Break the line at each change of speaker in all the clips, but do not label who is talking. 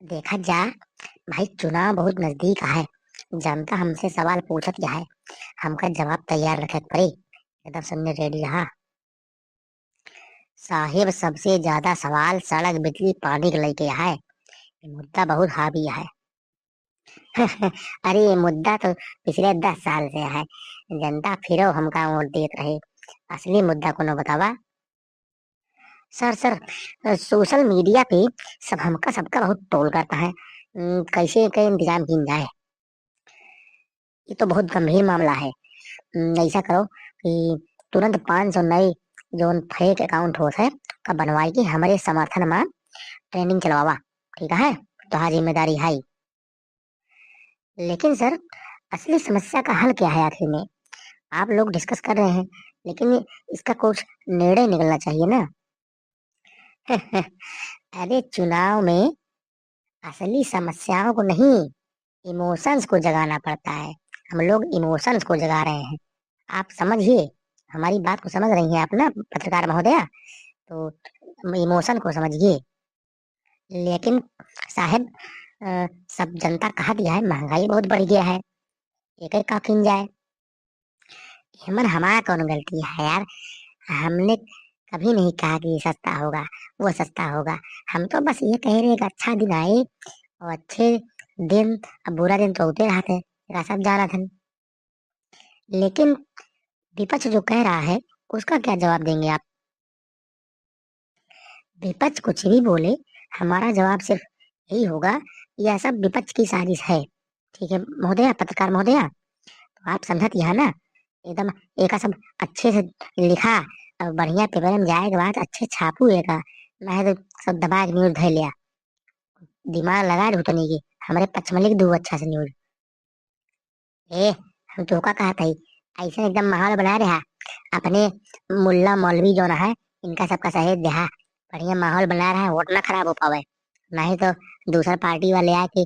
देखा जा भाई, चुनाव बहुत नजदीक है। जनता हमसे सवाल पूछत है। हमका जवाब तैयार रखे के पड़ी। एकदम सुनने रेडी रहा। साहिब, सबसे ज्यादा सवाल सड़क, बिजली, पानी के लेके है। ये मुद्दा बहुत हावी है। अरे ये मुद्दा तो पिछले 10 साल से है। जनता फिरो हमका वोट देत रहे। असली मुद्दा कोनो बतावा। सर, सोशल मीडिया पे सब हमका सबका बहुत ट्रोल करता है। कैसे के इंतजाम किन जाए। ये तो बहुत गंभीर मामला है। ऐसा करो कि तुरंत 500 नए जो फेक अकाउंट होते है का बनवाई के हमारे समर्थन में ट्रेनिंग चलवावा। ठीक है, तो हाँ, जिम्मेदारी है। लेकिन सर, असली समस्या का हल क्या है आखिर में। आप लोग डिस्कस कर रहे हैं, लेकिन इसका कुछ निर्णय निकलना चाहिए ना। अरे चुनाव में असली समस्याओं को नहीं, इमोशंस को जगाना पड़ता है। हम लोग इमोशंस को जगा रहे हैं। आप समझिए, हमारी बात को समझ रही हैं आप ना पत्रकार महोदया। तो इमोशन को समझिए। लेकिन साहब, सब जनता कहा दिया है महंगाई बहुत बढ़ गया है। एक एक का किन जाए। हेमन, हमारा कौन गलती है यार। हमने कभी नहीं कहा कि ये सस्ता होगा, वो सस्ता होगा। हम तो बस ये कह रहे हैं कि अच्छा दिन आए और अच्छे दिन। अब बुरा दिन तो होते रहते, तेरा सब जाना था। लेकिन विपक्ष जो कह रहा है उसका क्या जवाब देंगे आप। विपक्ष कुछ भी बोले, हमारा जवाब सिर्फ यही होगा, यह सब विपक्ष की साजिश है। ठीक है महोदया, पत्रकार महोदया, तो आप समझत यह ना। एकदम एक सब अच्छे से लिखा और बढ़िया पेपर में जाए के बाद अच्छे छापू एक। मैं तो सब दबा के न्यूज धर लिया। दिमाग लगा दू तनी की हमारे पक्ष में लिख दू अच्छा से न्यूज। ए, हम तो का कहा था ऐसे एकदम माहौल बना रहा अपने। मुल्ला मौलवी जो ना है, इनका सबका सहेज दे। बढ़िया माहौल बना रहा है, वोट ना खराब हो पावे। नहीं तो दूसरा पार्टी वाले आके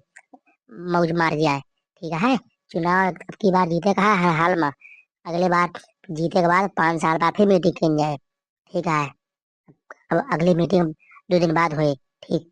मौज मार जाए। ठीक है, चुनाव अब की बार जीते कहा हर हाल में। अगले बार जीते के बाद 5 साल बाद फिर मीटिंग की जाए। ठीक है, अब अगली मीटिंग 2 दिन बाद हुई। ठीक।